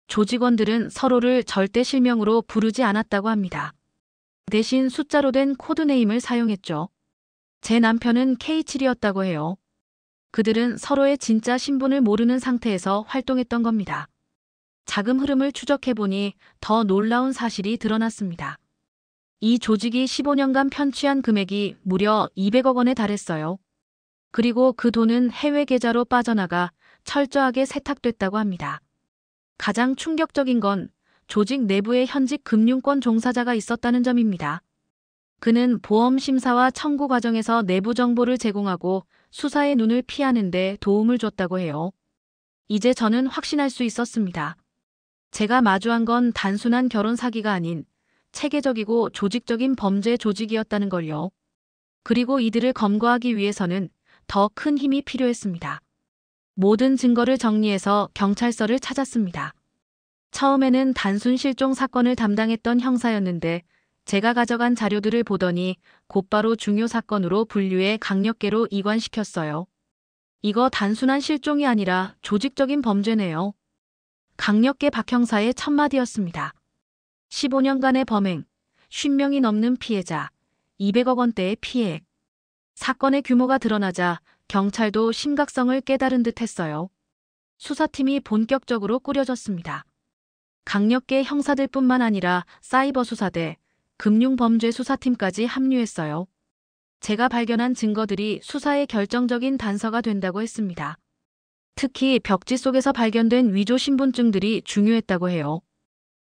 조직원들은 서로를 절대 실명으로 부르지 않았다고 합니다. 대신 숫자로 된 코드네임을 사용했죠. 제 남편은 K7이었다고 해요. 그들은 서로의 진짜 신분을 모르는 상태에서 활동했던 겁니다. 자금 흐름을 추적해보니 더 놀라운 사실이 드러났습니다. 이 조직이 15년간 편취한 금액이 무려 200억 원에 달했어요. 그리고 그 돈은 해외 계좌로 빠져나가 철저하게 세탁됐다고 합니다. 가장 충격적인 건 조직 내부에 현직 금융권 종사자가 있었다는 점입니다. 그는 보험 심사와 청구 과정에서 내부 정보를 제공하고 수사의 눈을 피하는 데 도움을 줬다고 해요. 이제 저는 확신할 수 있었습니다. 제가 마주한 건 단순한 결혼 사기가 아닌 체계적이고 조직적인 범죄 조직이었다는 걸요. 그리고 이들을 검거하기 위해서는 더 큰 힘이 필요했습니다. 모든 증거를 정리해서 경찰서를 찾았습니다. 처음에는 단순 실종 사건을 담당했던 형사였는데 제가 가져간 자료들을 보더니 곧바로 중요 사건으로 분류해 강력계로 이관시켰어요. 이거 단순한 실종이 아니라 조직적인 범죄네요. 강력계 박 형사의 첫마디였습니다. 15년간의 범행, 50명이 넘는 피해자, 200억 원대의 피해. 사건의 규모가 드러나자 경찰도 심각성을 깨달은 듯 했어요. 수사팀이 본격적으로 꾸려졌습니다. 강력계 형사들뿐만 아니라 사이버 수사대, 금융범죄 수사팀까지 합류했어요. 제가 발견한 증거들이 수사의 결정적인 단서가 된다고 했습니다. 특히 벽지 속에서 발견된 위조 신분증들이 중요했다고 해요.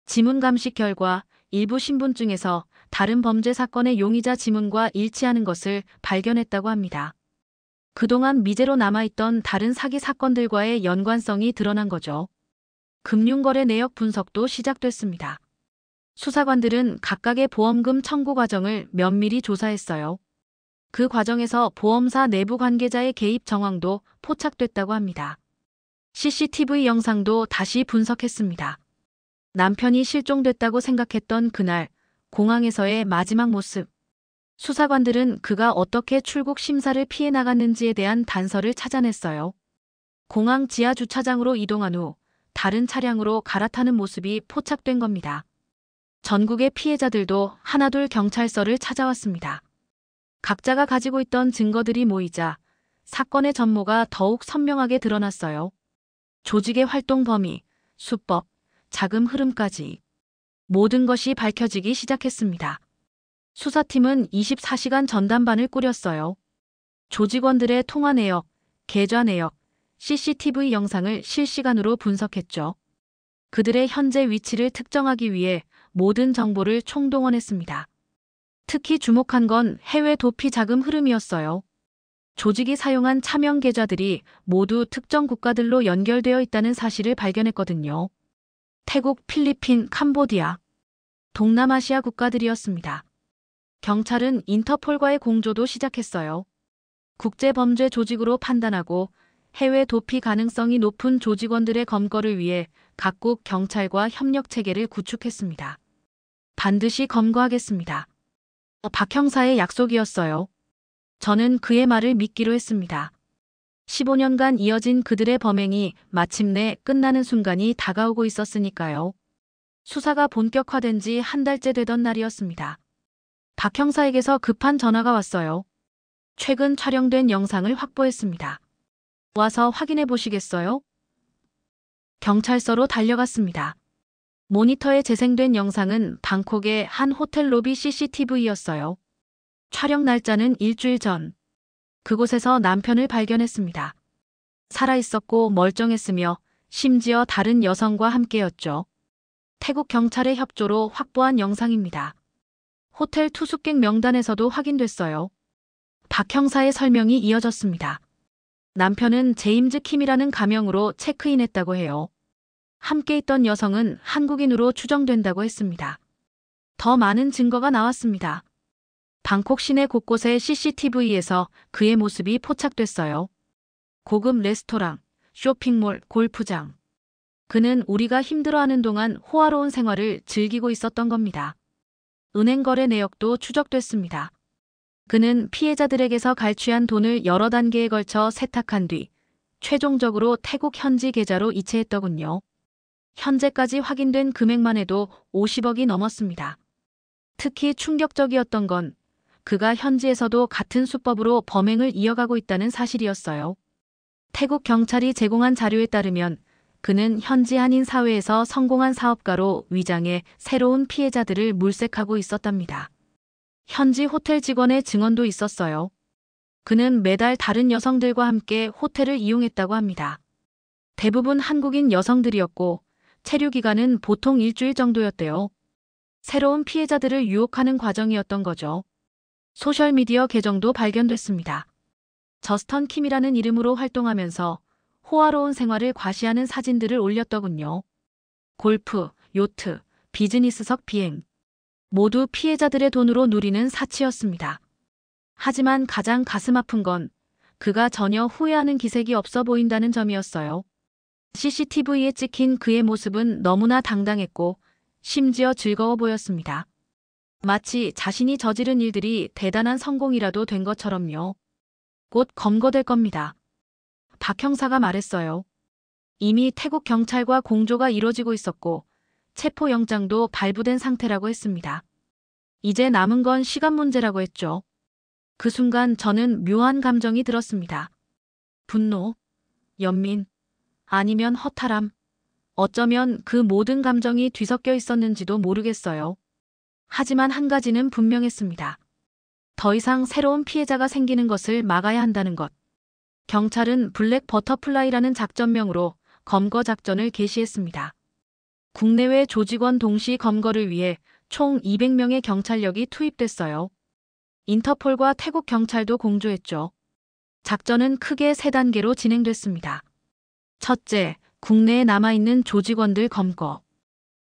지문 감식 결과 일부 신분증에서 다른 범죄 사건의 용의자 지문과 일치하는 것을 발견했다고 합니다. 그동안 미제로 남아있던 다른 사기 사건들과의 연관성이 드러난 거죠. 금융거래 내역 분석도 시작됐습니다. 수사관들은 각각의 보험금 청구 과정을 면밀히 조사했어요. 그 과정에서 보험사 내부 관계자의 개입 정황도 포착됐다고 합니다. CCTV 영상도 다시 분석했습니다. 남편이 실종됐다고 생각했던 그날 공항에서의 마지막 모습. 수사관들은 그가 어떻게 출국 심사를 피해 나갔는지에 대한 단서를 찾아냈어요. 공항 지하 주차장으로 이동한 후 다른 차량으로 갈아타는 모습이 포착된 겁니다. 전국의 피해자들도 하나둘 경찰서를 찾아왔습니다. 각자가 가지고 있던 증거들이 모이자 사건의 전모가 더욱 선명하게 드러났어요. 조직의 활동 범위, 수법, 자금 흐름까지 모든 것이 밝혀지기 시작했습니다. 수사팀은 24시간 전담반을 꾸렸어요. 조직원들의 통화 내역, 계좌 내역, CCTV 영상을 실시간으로 분석했죠. 그들의 현재 위치를 특정하기 위해 모든 정보를 총동원했습니다. 특히 주목한 건 해외 도피 자금 흐름이었어요. 조직이 사용한 차명 계좌들이 모두 특정 국가들로 연결되어 있다는 사실을 발견했거든요. 태국, 필리핀, 캄보디아, 동남아시아 국가들이었습니다. 경찰은 인터폴과의 공조도 시작했어요. 국제범죄 조직으로 판단하고 해외 도피 가능성이 높은 조직원들의 검거를 위해 각국 경찰과 협력 체계를 구축했습니다. 반드시 검거하겠습니다. 박 형사의 약속이었어요. 저는 그의 말을 믿기로 했습니다. 15년간 이어진 그들의 범행이 마침내 끝나는 순간이 다가오고 있었으니까요. 수사가 본격화된 지 한 달째 되던 날이었습니다. 박 형사에게서 급한 전화가 왔어요. 최근 촬영된 영상을 확보했습니다. 와서 확인해 보시겠어요? 경찰서로 달려갔습니다. 모니터에 재생된 영상은 방콕의 한 호텔 로비 CCTV였어요. 촬영 날짜는 일주일 전. 그곳에서 남편을 발견했습니다. 살아있었고 멀쩡했으며 심지어 다른 여성과 함께였죠. 태국 경찰의 협조로 확보한 영상입니다. 호텔 투숙객 명단에서도 확인됐어요. 박 형사의 설명이 이어졌습니다. 남편은 제임즈 킴이라는 가명으로 체크인했다고 해요. 함께 있던 여성은 한국인으로 추정된다고 했습니다. 더 많은 증거가 나왔습니다. 방콕 시내 곳곳의 CCTV에서 그의 모습이 포착됐어요. 고급 레스토랑, 쇼핑몰, 골프장. 그는 우리가 힘들어하는 동안 호화로운 생활을 즐기고 있었던 겁니다. 은행 거래 내역도 추적됐습니다. 그는 피해자들에게서 갈취한 돈을 여러 단계에 걸쳐 세탁한 뒤 최종적으로 태국 현지 계좌로 이체했더군요. 현재까지 확인된 금액만 해도 50억이 넘었습니다. 특히 충격적이었던 건 그가 현지에서도 같은 수법으로 범행을 이어가고 있다는 사실이었어요. 태국 경찰이 제공한 자료에 따르면 그는 현지 한인 사회에서 성공한 사업가로 위장해 새로운 피해자들을 물색하고 있었답니다. 현지 호텔 직원의 증언도 있었어요. 그는 매달 다른 여성들과 함께 호텔을 이용했다고 합니다. 대부분 한국인 여성들이었고 체류 기간은 보통 일주일 정도였대요. 새로운 피해자들을 유혹하는 과정이었던 거죠. 소셜미디어 계정도 발견됐습니다. 저스턴 킴이라는 이름으로 활동하면서 호화로운 생활을 과시하는 사진들을 올렸더군요. 골프, 요트, 비즈니스석 비행. 모두 피해자들의 돈으로 누리는 사치였습니다. 하지만 가장 가슴 아픈 건 그가 전혀 후회하는 기색이 없어 보인다는 점이었어요. CCTV에 찍힌 그의 모습은 너무나 당당했고 심지어 즐거워 보였습니다. 마치 자신이 저지른 일들이 대단한 성공이라도 된 것처럼요. 곧 검거될 겁니다. 박 형사가 말했어요. 이미 태국 경찰과 공조가 이뤄지고 있었고 체포영장도 발부된 상태라고 했습니다. 이제 남은 건 시간 문제라고 했죠. 그 순간 저는 묘한 감정이 들었습니다. 분노, 연민, 아니면 허탈함. 어쩌면 그 모든 감정이 뒤섞여 있었는지도 모르겠어요. 하지만 한 가지는 분명했습니다. 더 이상 새로운 피해자가 생기는 것을 막아야 한다는 것. 경찰은 블랙 버터플라이라는 작전명으로 검거 작전을 개시했습니다. 국내외 조직원 동시 검거를 위해 총 200명의 경찰력이 투입됐어요. 인터폴과 태국 경찰도 공조했죠. 작전은 크게 3단계로 진행됐습니다. 첫째, 국내에 남아있는 조직원들 검거.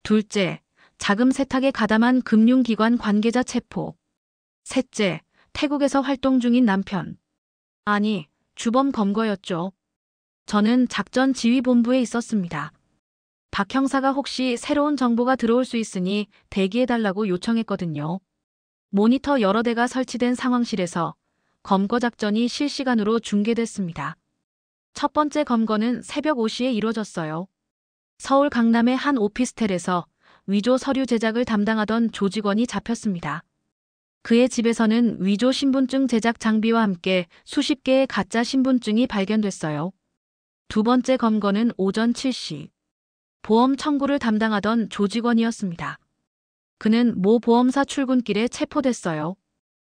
둘째, 자금 세탁에 가담한 금융기관 관계자 체포. 셋째, 태국에서 활동 중인 남편. 아니, 주범 검거였죠. 저는 작전 지휘본부에 있었습니다. 박 형사가 혹시 새로운 정보가 들어올 수 있으니 대기해달라고 요청했거든요. 모니터 여러 대가 설치된 상황실에서 검거 작전이 실시간으로 중계됐습니다. 첫 번째 검거는 새벽 5시에 이루어졌어요. 서울 강남의 한 오피스텔에서 위조 서류 제작을 담당하던 조직원이 잡혔습니다. 그의 집에서는 위조 신분증 제작 장비와 함께 수십 개의 가짜 신분증이 발견됐어요. 두 번째 검거는 오전 7시. 보험 청구를 담당하던 조직원이었습니다. 그는 모 보험사 출근길에 체포됐어요.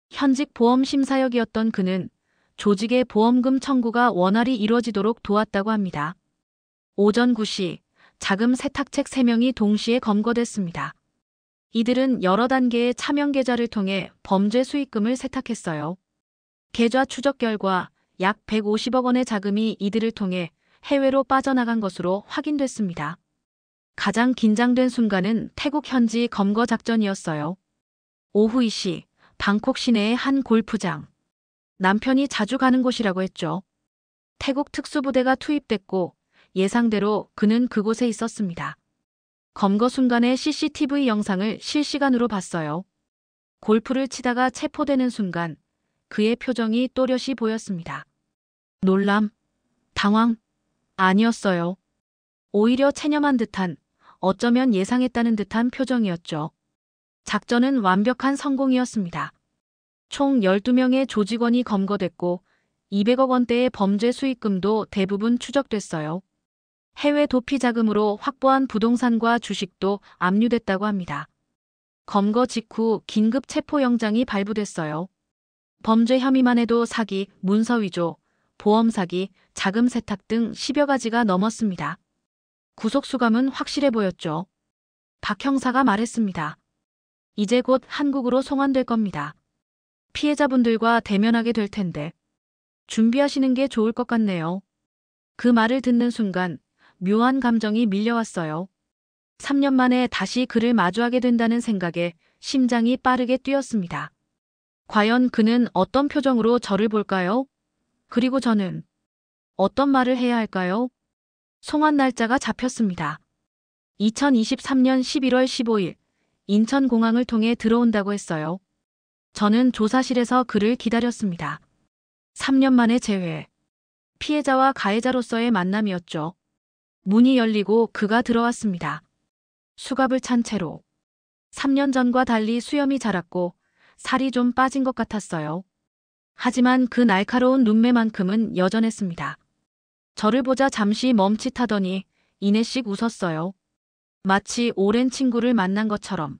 현직 보험 심사역이었던 그는 조직의 보험금 청구가 원활히 이루어지도록 도왔다고 합니다. 오전 9시, 자금 세탁책 3명이 동시에 검거됐습니다. 이들은 여러 단계의 차명 계좌를 통해 범죄 수익금을 세탁했어요. 계좌 추적 결과 약 150억 원의 자금이 이들을 통해 해외로 빠져나간 것으로 확인됐습니다. 가장 긴장된 순간은 태국 현지 검거 작전이었어요. 오후 2시, 방콕 시내의 한 골프장. 남편이 자주 가는 곳이라고 했죠. 태국 특수부대가 투입됐고 예상대로 그는 그곳에 있었습니다. 검거 순간의 CCTV 영상을 실시간으로 봤어요. 골프를 치다가 체포되는 순간 그의 표정이 또렷이 보였습니다. 놀람, 당황, 아니었어요. 오히려 체념한 듯한, 어쩌면 예상했다는 듯한 표정이었죠. 작전은 완벽한 성공이었습니다. 총 12명의 조직원이 검거됐고 200억 원대의 범죄 수익금도 대부분 추적됐어요. 해외 도피 자금으로 확보한 부동산과 주식도 압류됐다고 합니다. 검거 직후 긴급 체포영장이 발부됐어요. 범죄 혐의만 해도 사기, 문서 위조, 보험 사기, 자금 세탁 등 10여 가지가 넘었습니다. 구속 수감은 확실해 보였죠. 박 형사가 말했습니다. 이제 곧 한국으로 송환될 겁니다. 피해자분들과 대면하게 될 텐데 준비하시는 게 좋을 것 같네요. 그 말을 듣는 순간 묘한 감정이 밀려왔어요. 3년 만에 다시 그를 마주하게 된다는 생각에 심장이 빠르게 뛰었습니다. 과연 그는 어떤 표정으로 저를 볼까요? 그리고 저는 어떤 말을 해야 할까요? 송환 날짜가 잡혔습니다. 2023년 11월 15일 인천공항을 통해 들어온다고 했어요. 저는 조사실에서 그를 기다렸습니다. 3년 만의 재회. 피해자와 가해자로서의 만남이었죠. 문이 열리고 그가 들어왔습니다. 수갑을 찬 채로. 3년 전과 달리 수염이 자랐고 살이 좀 빠진 것 같았어요. 하지만 그 날카로운 눈매만큼은 여전했습니다. 저를 보자 잠시 멈칫하더니 이내씩 웃었어요. 마치 오랜 친구를 만난 것처럼.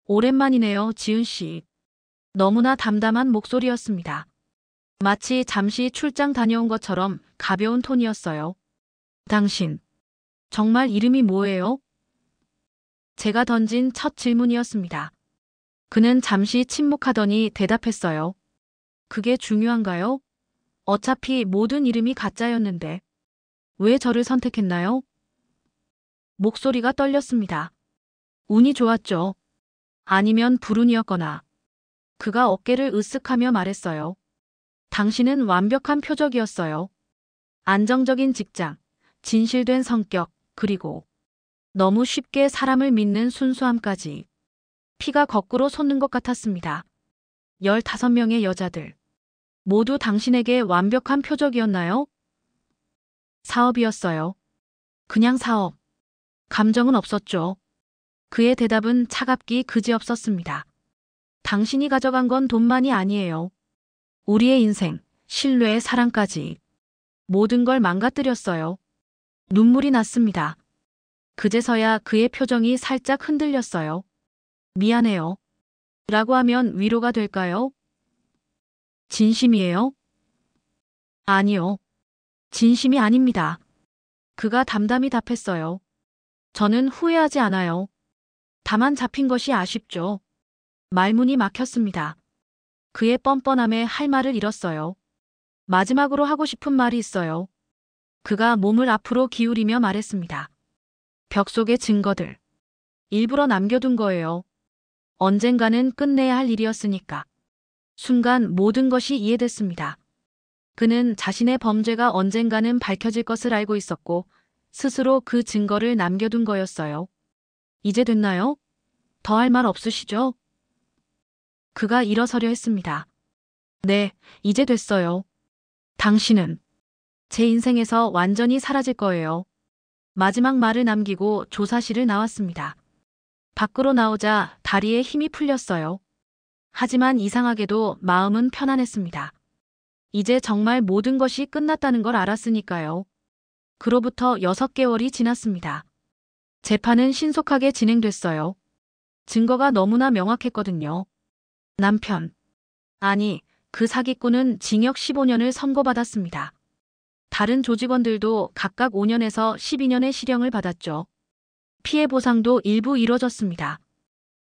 오랜만이네요, 지은 씨. 너무나 담담한 목소리였습니다. 마치 잠시 출장 다녀온 것처럼 가벼운 톤이었어요. 당신, 정말 이름이 뭐예요? 제가 던진 첫 질문이었습니다. 그는 잠시 침묵하더니 대답했어요. 그게 중요한가요? 어차피 모든 이름이 가짜였는데. 왜 저를 선택했나요? 목소리가 떨렸습니다. 운이 좋았죠. 아니면 불운이었거나. 그가 어깨를 으쓱하며 말했어요. 당신은 완벽한 표적이었어요. 안정적인 직장, 진실된 성격, 그리고 너무 쉽게 사람을 믿는 순수함까지. 피가 거꾸로 솟는 것 같았습니다. 15명의 여자들. 모두 당신에게 완벽한 표적이었나요? 사업이었어요. 그냥 사업. 감정은 없었죠. 그의 대답은 차갑기 그지없었습니다. 당신이 가져간 건 돈만이 아니에요. 우리의 인생, 신뢰, 사랑까지. 모든 걸 망가뜨렸어요. 눈물이 났습니다. 그제서야 그의 표정이 살짝 흔들렸어요. 미안해요. 라고 하면 위로가 될까요? 진심이에요? 아니요. 진심이 아닙니다. 그가 담담히 답했어요. 저는 후회하지 않아요. 다만 잡힌 것이 아쉽죠. 말문이 막혔습니다. 그의 뻔뻔함에 할 말을 잃었어요. 마지막으로 하고 싶은 말이 있어요. 그가 몸을 앞으로 기울이며 말했습니다. 벽 속의 증거들. 일부러 남겨둔 거예요. 언젠가는 끝내야 할 일이었으니까. 순간 모든 것이 이해됐습니다. 그는 자신의 범죄가 언젠가는 밝혀질 것을 알고 있었고 스스로 그 증거를 남겨둔 거였어요. 이제 됐나요? 더 할 말 없으시죠? 그가 일어서려 했습니다. 네, 이제 됐어요. 당신은 제 인생에서 완전히 사라질 거예요. 마지막 말을 남기고 조사실을 나왔습니다. 밖으로 나오자 다리에 힘이 풀렸어요. 하지만 이상하게도 마음은 편안했습니다. 이제 정말 모든 것이 끝났다는 걸 알았으니까요. 그로부터 6개월이 지났습니다. 재판은 신속하게 진행됐어요. 증거가 너무나 명확했거든요. 남편. 아니, 그 사기꾼은 징역 15년을 선고받았습니다. 다른 조직원들도 각각 5년에서 12년의 실형을 받았죠. 피해 보상도 일부 이뤄졌습니다.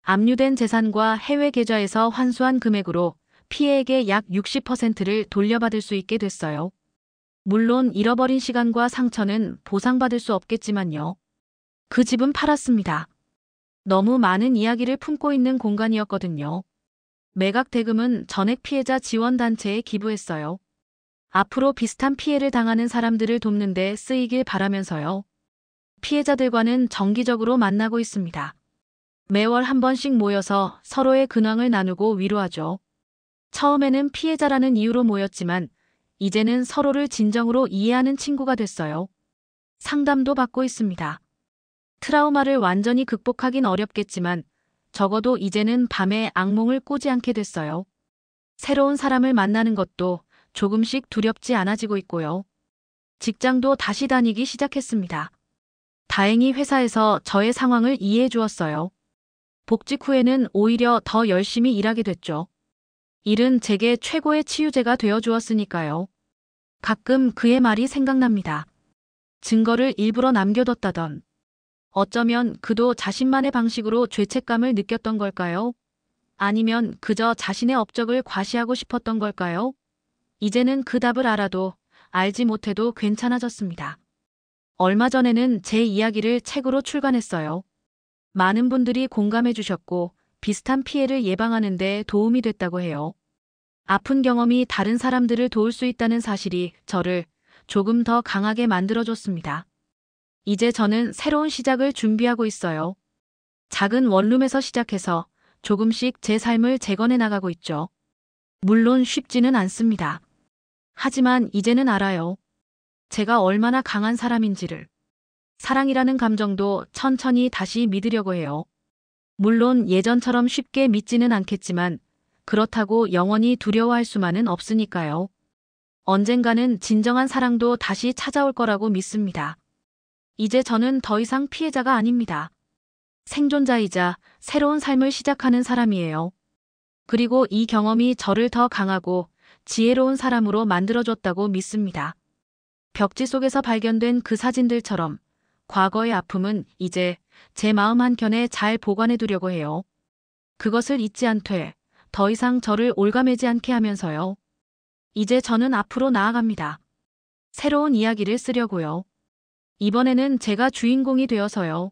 압류된 재산과 해외 계좌에서 환수한 금액으로 피해액의 약 60%를 돌려받을 수 있게 됐어요. 물론 잃어버린 시간과 상처는 보상받을 수 없겠지만요. 그 집은 팔았습니다. 너무 많은 이야기를 품고 있는 공간이었거든요. 매각 대금은 전액 피해자 지원단체에 기부했어요. 앞으로 비슷한 피해를 당하는 사람들을 돕는 데 쓰이길 바라면서요. 피해자들과는 정기적으로 만나고 있습니다. 매월 한 번씩 모여서 서로의 근황을 나누고 위로하죠. 처음에는 피해자라는 이유로 모였지만 이제는 서로를 진정으로 이해하는 친구가 됐어요. 상담도 받고 있습니다. 트라우마를 완전히 극복하긴 어렵겠지만 적어도 이제는 밤에 악몽을 꾸지 않게 됐어요. 새로운 사람을 만나는 것도 조금씩 두렵지 않아지고 있고요. 직장도 다시 다니기 시작했습니다. 다행히 회사에서 저의 상황을 이해해 주었어요. 복직 후에는 오히려 더 열심히 일하게 됐죠. 일은 제게 최고의 치유제가 되어 주었으니까요. 가끔 그의 말이 생각납니다. 증거를 일부러 남겨뒀다던. 어쩌면 그도 자신만의 방식으로 죄책감을 느꼈던 걸까요? 아니면 그저 자신의 업적을 과시하고 싶었던 걸까요? 이제는 그 답을 알아도 알지 못해도 괜찮아졌습니다. 얼마 전에는 제 이야기를 책으로 출간했어요. 많은 분들이 공감해 주셨고 비슷한 피해를 예방하는 데 도움이 됐다고 해요. 아픈 경험이 다른 사람들을 도울 수 있다는 사실이 저를 조금 더 강하게 만들어줬습니다. 이제 저는 새로운 시작을 준비하고 있어요. 작은 원룸에서 시작해서 조금씩 제 삶을 재건해 나가고 있죠. 물론 쉽지는 않습니다. 하지만 이제는 알아요. 제가 얼마나 강한 사람인지를. 사랑이라는 감정도 천천히 다시 믿으려고 해요. 물론 예전처럼 쉽게 믿지는 않겠지만 그렇다고 영원히 두려워할 수만은 없으니까요. 언젠가는 진정한 사랑도 다시 찾아올 거라고 믿습니다. 이제 저는 더 이상 피해자가 아닙니다. 생존자이자 새로운 삶을 시작하는 사람이에요. 그리고 이 경험이 저를 더 강하고 지혜로운 사람으로 만들어줬다고 믿습니다. 벽지 속에서 발견된 그 사진들처럼 과거의 아픔은 이제 제 마음 한켠에 잘 보관해 두려고 해요. 그것을 잊지 않되 더 이상 저를 올가매지 않게 하면서요. 이제 저는 앞으로 나아갑니다. 새로운 이야기를 쓰려고요. 이번에는 제가 주인공이 되어서요.